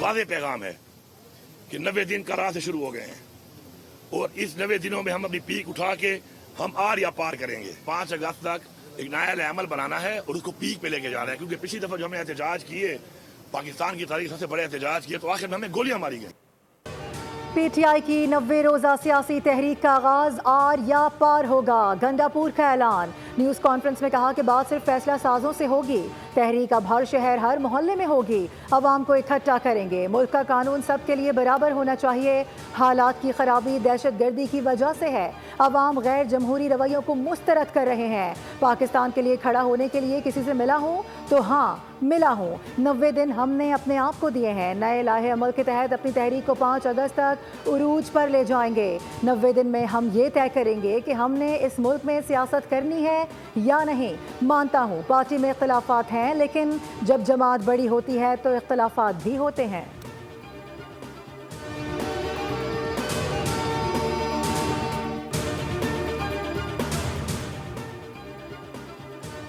वाज़ेह पैगाम है कि 90 दिन का राह से शुरू हो गए हैं और इस 90 दिनों में हम अपनी पीक उठा के हम आर या पार करेंगे। 5 अगस्त तक एक नया अमल बनाना है और उसको पीक पे लेके जाना है, क्योंकि पिछली दफ़ा जो हमने एहतजाज किए, पाकिस्तान की तारीख सबसे बड़े एहतजाज किए, तो आखिर में हमें गोलियां मारी गई। पीटीआई की 90 रोज़ा सियासी तहरीक का आगाज आर या पार होगा, गंडापुर का ऐलान। न्यूज़ कॉन्फ्रेंस में कहा कि बात सिर्फ फैसला साजों से होगी, तहरीक अब हर शहर हर मोहल्ले में होगी, अवाम को इकट्ठा करेंगे। मुल्क का कानून सबके लिए बराबर होना चाहिए। हालात की खराबी दहशत गर्दी की वजह से है, अवाम गैर जमहूरी रवैयों को मुस्तरद कर रहे हैं। पाकिस्तान के लिए खड़ा होने के लिए किसी से मिला हूँ तो हाँ मिला हूँ। 90 दिन हमने अपने आप को दिए हैं। नए लाहे अमल के तहत अपनी तहरीक को 5 अगस्त तक उरूज पर ले जाएंगे। 90 दिन में हम ये तय करेंगे कि हमने इस मुल्क में सियासत करनी है या नहीं। मानता हूँ पार्टी में इख्तलाफात हैं, लेकिन जब जमात बड़ी होती है तो इख्तलाफात भी होते हैं।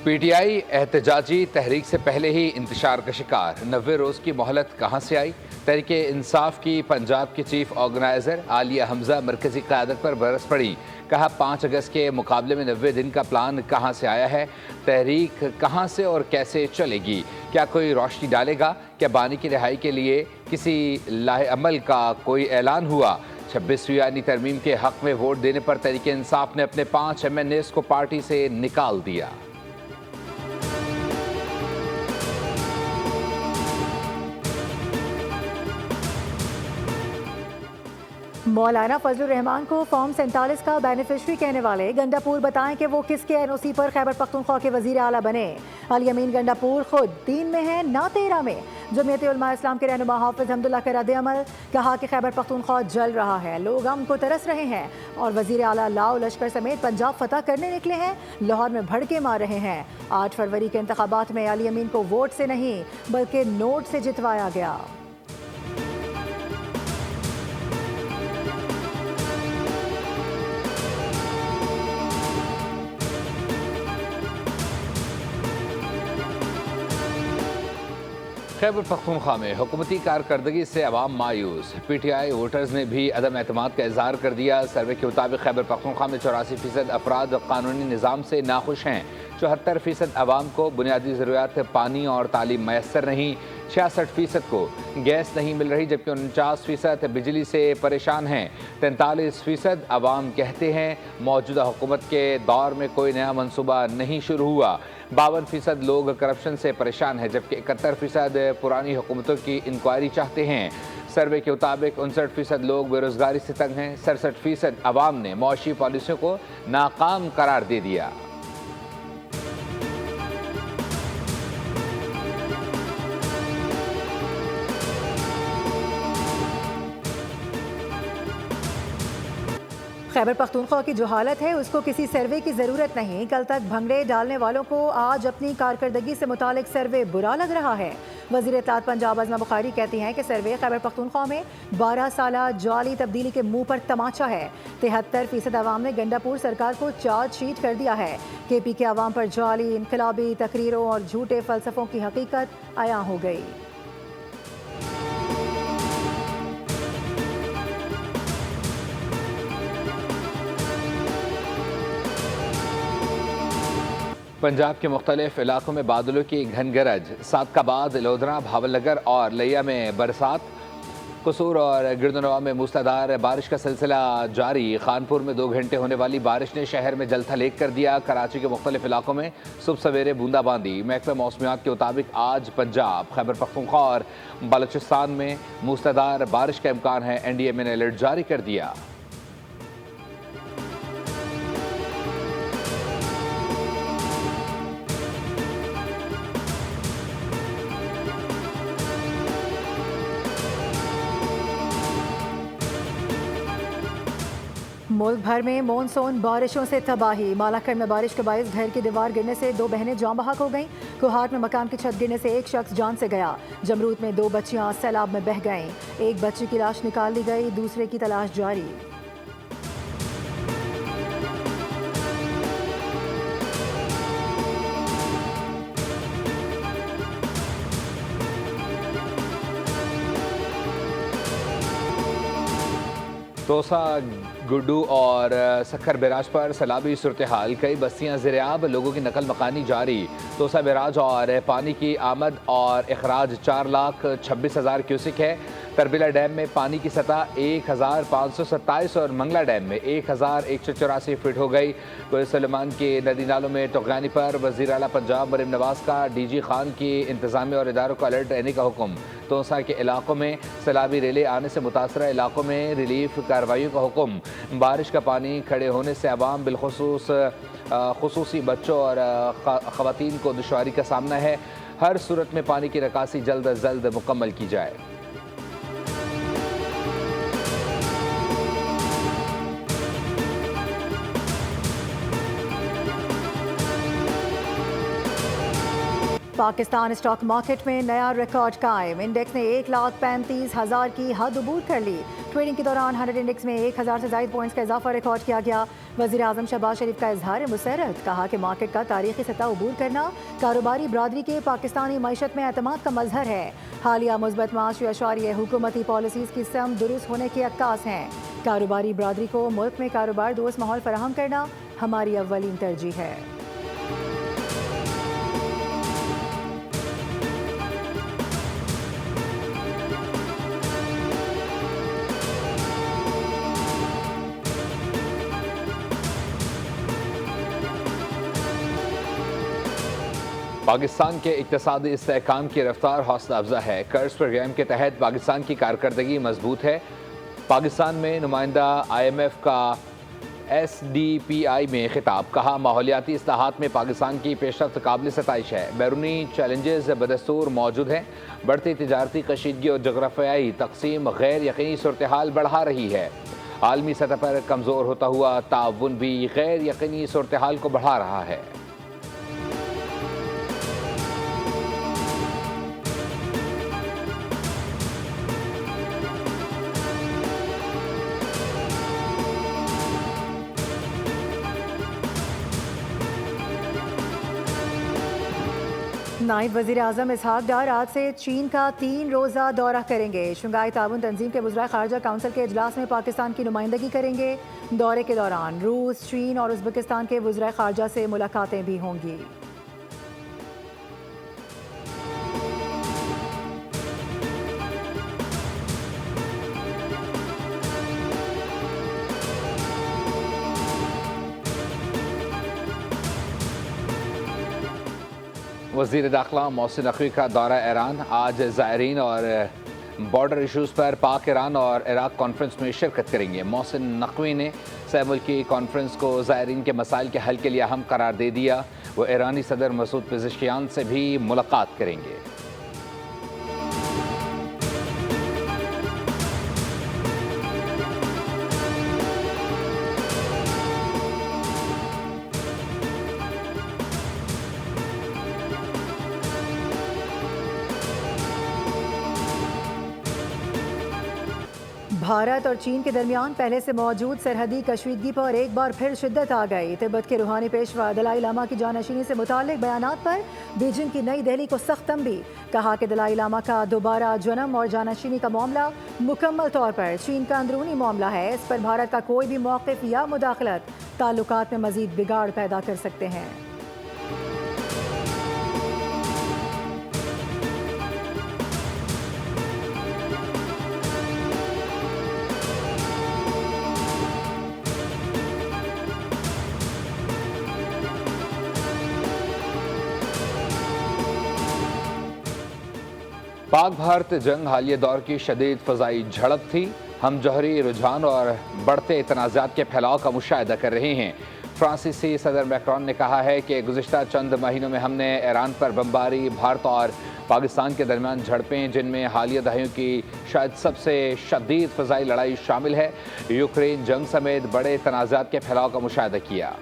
पीटीआई एहतजाजी तहरीक से पहले ही इंतशार का शिकार। 90 रोज़ की मोहलत कहाँ से आई? तहरीक इंसाफ की पंजाब की चीफ ऑर्गेनाइज़र आलिया हमजा मरकज़ी क़यादत पर बरस पड़ी। कहा 5 अगस्त के मुकाबले में 90 दिन का प्लान कहाँ से आया है? तहरीक कहाँ से और कैसे चलेगी? क्या कोई रोशनी डालेगा? क्या बानी की रिहाई के लिए किसी लाहे अमल का कोई ऐलान हुआ? 26वीं आईनी तरमीम के हक़ में वोट देने पर तहरीक इंसाफ ने अपने 5 MNAs को पार्टी से निकाल दिया। मौलाना फजलुर रहमान को फॉर्म 47 का बेनिफिशरी कहने वाले गंडापुर बताएं कि वो किसके एनओसी पर खैबर पख्तूनख्वा के वजीर आला बने। अल यमीन गंडापुर खुद 3 में है ना 13 में। जमीयत उलमा इस्लाम के रहनुमा हाफिज हमदुल्ला का रद्द अमल, कहा कि खैबर पख्तूनख्वा जल रहा है, लोग अमन को तरस रहे हैं और वजीर आला लाओ लश्कर समेत पंजाब फतह करने निकले हैं, लाहौर में भड़के मार रहे हैं। 8 फरवरी के इंतखाबात में अल यमीन को वोट से नहीं बल्कि नोट से जितवाया गया। खैबर पख्तूनख्वा में हुकूमती कारकर्दगी से अवाम मायूस। पीटीआई वोटर्स ने भी अदम एतमाद का इजहार कर दिया। सर्वे के मुताबिक खैबर पख्तूनख्वा में 84% अफराद कानूनी निज़ाम से नाखुश हैं। 74% अवाम को बुनियादी ज़रूरियात पानी और तालीम मैसर नहीं। 66% को गैस नहीं मिल रही, जबकि 49% बिजली से परेशान हैं। 43% अवाम कहते हैं मौजूदा हुकूमत के दौर में कोई नया मनसूबा नहीं शुरू हुआ। 52% लोग करप्शन से परेशान हैं, जबकि 71% पुरानी हुकूमतों की इंक्वायरी चाहते हैं। सर्वे के मुताबिक 59% लोग बेरोजगारी से तंग हैं। 67% अवाम ने मौशी पॉलिसियों को नाकाम करार दे दिया। खैबर पख्तूनख्वा की जो हालत है उसको किसी सर्वे की ज़रूरत नहीं। कल तक भंगड़े डालने वालों को आज अपनी कारकर्दगी से मुतालिक सर्वे बुरा लग रहा है। वज़ीर इत्तलात पंजाब आज़मा बुखारी कहती हैं कि सर्वे खैबर पख्तूनख्वा में 12 साला जाली तब्दीली के मुंह पर तमाचा है। 73% अवाम ने गंडापुर सरकार को चार्जशीट कर दिया है। KP के अवाम पर जाली इनकलाबी तकरीरों और झूठे फ़लसफ़ों की हकीकत आया हो गई। पंजाब के मुख्तलिफ इलाकों में बादलों की घन गरज। सादकाबाद, लोधरा, भावलनगर और लिया में बरसात। कसूर और गिरदनवा में मूसलाधार बारिश का सिलसिला जारी। खानपुर में 2 घंटे होने वाली बारिश ने शहर में जलथलेग कर दिया। कराची के मुख्तलिफ इलाकों में सुबह सवेरे बूंदाबांदी। महकमा मौसमियात के मुताबिक आज पंजाब, खैबर पख्तूनख्वा और बलोचिस्तान में मूसलाधार बारिश का इम्कान है। NDMA ने अलर्ट जारी कर दिया। मुल्क भर में मॉनसून बारिशों से तबाही। मालाखंड में बारिश के बायस घर की दीवार गिरने से 2 बहनें जान बहक हो गईं। कोहाट में मकान की छत गिरने से एक शख्स जान से गया। जमरूद में 2 बच्चियां सैलाब में बह गईं। एक बच्ची की लाश निकाल ली गई, दूसरे की तलाश जारी। तोसा, गुड्डू और सखर बैराज पर सैलाबी सूरत हाल, कई बस्तियां ज़ेर-ए-आब, लोगों की नकल मकानी जारी। तोसा बैराज और पानी की आमद और अखराज 4,26,000 क्यूसिक है। तरबिला डैम में पानी की सतह 1,527 और मंगला डैम में 1,184 फीट हो गई। सलेमान के नदी नालों में तगयानी पर वज़ीर आला पंजाब मरीम नवाज का DG खान की इंतजामिया और इदारों को अलर्ट रहने का हुक्म। तोसा के इलाकों में सैलाबी रेले आने से मुतासरा इलाकों में रिलीफ कार्रवाइयों का हुक्म। बारिश का पानी खड़े होने से अवाम बिलखुसूस खुसूसी बच्चों और ख़वातीन को दुश्वारी का सामना है। हर सूरत में पानी की निकासी जल्द अज जल्द मुकम्मल की जाए। पाकिस्तान स्टॉक मार्केट में नया रिकॉर्ड कायम। इंडेक्स ने 1,35,000 की हद अबूर कर ली। ट्रेडिंग के दौरान 100 इंडेक्स में 1,000 से ज़ायद पॉइंट्स का इजाफा रिकॉर्ड किया गया। वज़ीर आज़म शहबाज शरीफ का इजहार मुसरत, कहा कि मार्केट का तारीखी सतह अबूर करना कारोबारी बरादरी के पाकिस्तानी मईशत में एतमाद का मजहर है। हालिया मुस्बत माशी अशारिये हुकूमती पॉलिसीज़ की सम दुरुस्त होने के अक्कास हैं। कारोबारी बरादरी को मुल्क में कारोबार दोस्त माहौल फराहम करना हमारी अव्वलीन तरजीह है। पाकिस्तान के इक़्तिसादी इस्तेहकाम की रफ्तार हौसला अफजा है। कर्ज प्रोग्राम के तहत पाकिस्तान की कारकर्दगी मजबूत है। पाकिस्तान में नुमाइंदा IMF का SDPI में खिताब, कहा माहौलियाती इस्लाहात में पाकिस्तान की पेशरफ्त काबिल सताइश है। बैरूनी चैलेंजेस बदस्तूर मौजूद हैं। बढ़ती तिजारती कशीदगी और जोग्राफियाई तकसीम गैर यकीनी सूरत हाल बढ़ा रही है। आलमी सतह पर कमज़ोर होता हुआ ताउन भी गैर यकीनी सूरत हाल को बढ़ा रहा है। नायब वज़ीर आज़म इसहाक डार आज से चीन का 3 रोज़ा दौरा करेंगे। शंघाई ताउन तंजीम के वज़राए ख़ारजा काउंसिल के इजलास में पाकिस्तान की नुमाइंदगी करेंगे। दौरे के दौरान रूस, चीन और उज़्बेकिस्तान के वज़राए ख़ारजा से मुलाकातें भी होंगी। वज़ीर दाखिला मोहसिन नकवी का दौरा ईरान, आज ज़ायरीन और बॉर्डर इशूज़ पर पाक ईरान और इराक़ कॉन्फ्रेंस में शिरकत करेंगे। मोहसिन नकवी ने सहमुल्की कॉन्फ्रेंस को ज़ायरीन के मसाइल के हल के लिए अहम करार दे दिया। वो ईरानी सदर मसूद पेज़ेश्कियान से भी मुलाकात करेंगे। भारत और चीन के दरमियान पहले से मौजूद सरहदी कशीदगी पर एक बार फिर शिद्दत आ गई। तिब्बत के रूहानी पेशवा दलाई लामा की जानशीनी से मुतालिक बयानात पर बीजिंग की नई दिल्ली को सख्त तंबीह, कहा कि दलाई लामा का दोबारा जन्म और जानशीनी का मामला मुकम्मल तौर पर चीन का अंदरूनी मामला है। इस पर भारत का कोई भी मौक़िफ़ या मुदाखलत ताल्लुकात में मज़ीद बिगाड़ पैदा कर सकते हैं। पाक भारत जंग हालिया दौर की शदीद फ़ज़ाई झड़प थी। हम जौहरी रुझान और बढ़ते तनाज़ात के फैलाव का मुशाहिदा कर रहे हैं। फ्रांसीसी सदर मैक्रोन ने कहा है कि गुज़िश्ता चंद महीनों में हमने ईरान पर बमबारी, भारत और पाकिस्तान के दरमियान झड़पें, जिनमें हालिया दहाइयों की शायद सबसे शदीद फ़ज़ाई लड़ाई शामिल है, यूक्रेन जंग समेत बड़े तनाज़ात के फैलाव का मुशाहिदा किया।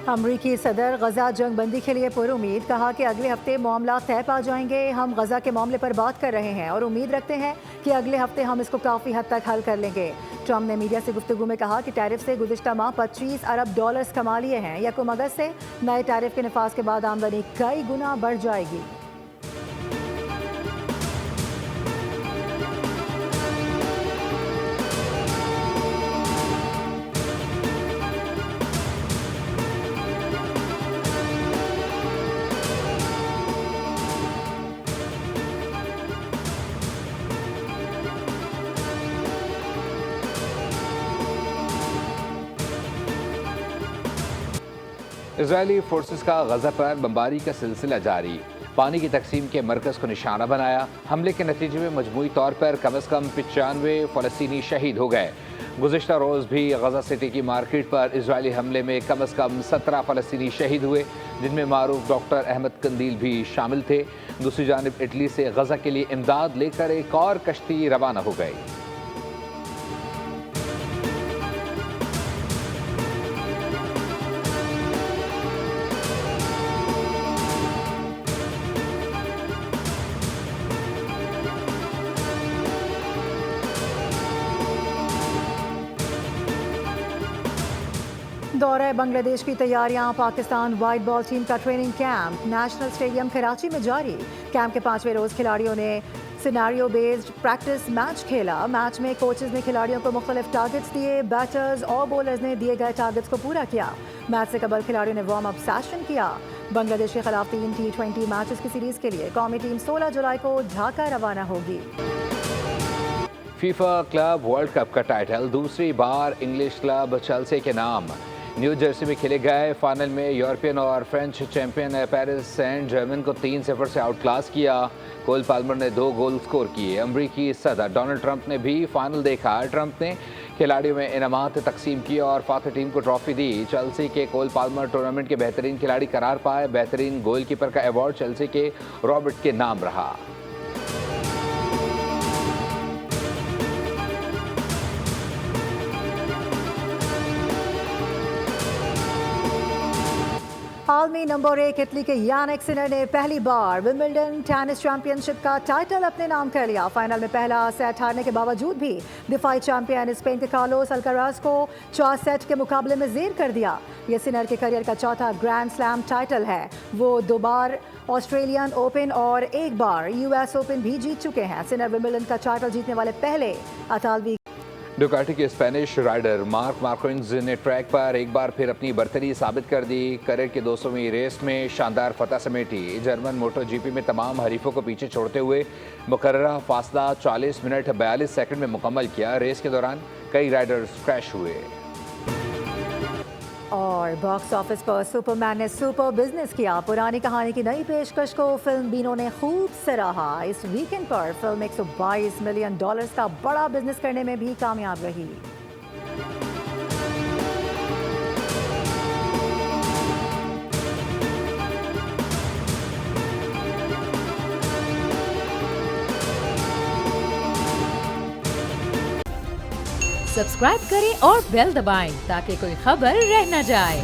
अमरीकी सदर गजा जंग बंदी के लिए पुरुमीद, कहा कि अगले हफ्ते मामला तय पा जाएंगे। हम गजा के मामले पर बात कर रहे हैं और उम्मीद रखते हैं कि अगले हफ्ते हम इसको काफ़ी हद तक हल कर लेंगे। ट्रम्प ने मीडिया से गुफ्तगू में कहा कि टैरिफ से गुज़िश्ता माह $25 अरब कमा लिए हैं। 1 अगस्त से नए टैरिफ के नफाज के बाद आमदनी कई गुना बढ़ जाएगी। इजरायली फोर्सेस का गजा पर बमबारी का सिलसिला जारी। पानी की तकसीम के मरकज़ को निशाना बनाया। हमले के नतीजे में मजमूई तौर पर कम अज़ कम 95 फ़लस्तीनी शहीद हो गए। गुज़िश्ता रोज़ भी गजा सिटी की मार्केट पर इजरायली हमले में कम अज़ कम 17 फ़लस्तीनी शहीद हुए, जिनमें मारूफ डॉक्टर अहमद कंदील भी शामिल थे। दूसरी जानिब इटली से गजा के लिए इमदाद लेकर एक और कश्ती रवाना हो गई। दौरे बांग्लादेश की तैयारियां। पाकिस्तान वाइट बॉल टीम का training camp national stadium Karachi में जारी। कैंप के 5वें रोज खिलाड़ियों ने सिनेरियो बेस्ड प्रैक्टिस मैच खेला। मैच में कोचेज ने खिलाड़ियों को मुख्तलिफ टारगेट्स दिए। बैटर्स और बॉलर्स ने दिए गए टारगेट्स को पूरा किया। मैच से कबल खिलाड़ियों ने वार्म अप सेशन किया। बांग्लादेश के खिलाफ 3 T20 मैचेस की सीरीज के लिए कौमी टीम 16 जुलाई को ढाका रवाना होगी। फीफा क्लब वर्ल्ड कप का टाइटल दूसरी बार इंग्लिश क्लब चेल्सी के नाम। न्यू जर्सी में खेले गए फाइनल में यूरोपियन और French champion Paris Saint Germain को 3-0 से आउट क्लास किया। कोल पाल्मर ने 2 गोल स्कोर किए। अमरीकी सदर डोनाल्ड ट्रंप ने भी फाइनल देखा। ट्रंप ने खिलाड़ियों में इनामात तकसीम किए और फातह टीम को ट्रॉफी दी। चेल्सी के कोल पाल्मर टूर्नामेंट के बेहतरीन खिलाड़ी करार पाए। बेहतरीन गोलकीपर का अवार्ड चेल्सी के रॉबर्ट के नाम रहा। आलमी नंबर 1 इटली के यानिक सिनर ने पहली बार विंबलडन टेनिस चैंपियनशिप का टाइटल अपने नाम कर लिया। फाइनल में पहला सेट हारने के बावजूद भी दिफाई चैंपियन स्पेन के कार्लोस अल्काराज को 4 सेट के मुकाबले में ज़ेर कर दिया। यह सिनर के करियर का चौथा ग्रैंड स्लैम टाइटल है। वो 2 बार ऑस्ट्रेलियन ओपन और 1 बार US ओपन भी जीत चुके हैं। सिनर विंबलडन का टाइटल जीतने वाले पहले इतालवी। डुकाटी के स्पेनिश राइडर मार्क मार्केज ने ट्रैक पर एक बार फिर अपनी बर्तरी साबित कर दी। करियर की 200वीं रेस में शानदार फतह समेटी। जर्मन मोटर जीपी में तमाम हरीफों को पीछे छोड़ते हुए मुकर्ररा फासला 40 मिनट 42 सेकंड में मुकम्मल किया। रेस के दौरान कई राइडर्स क्रैश हुए। और बॉक्स ऑफिस पर सुपरमैन ने सुपर बिजनेस किया। पुरानी कहानी की नई पेशकश को फिल्म बीनो ने खूब सराहा। इस वीकेंड पर फिल्म $122 मिलियन का बड़ा बिजनेस करने में भी कामयाब रही। सब्सक्राइब करें और बेल दबाएं ताकि कोई खबर रह न जाए।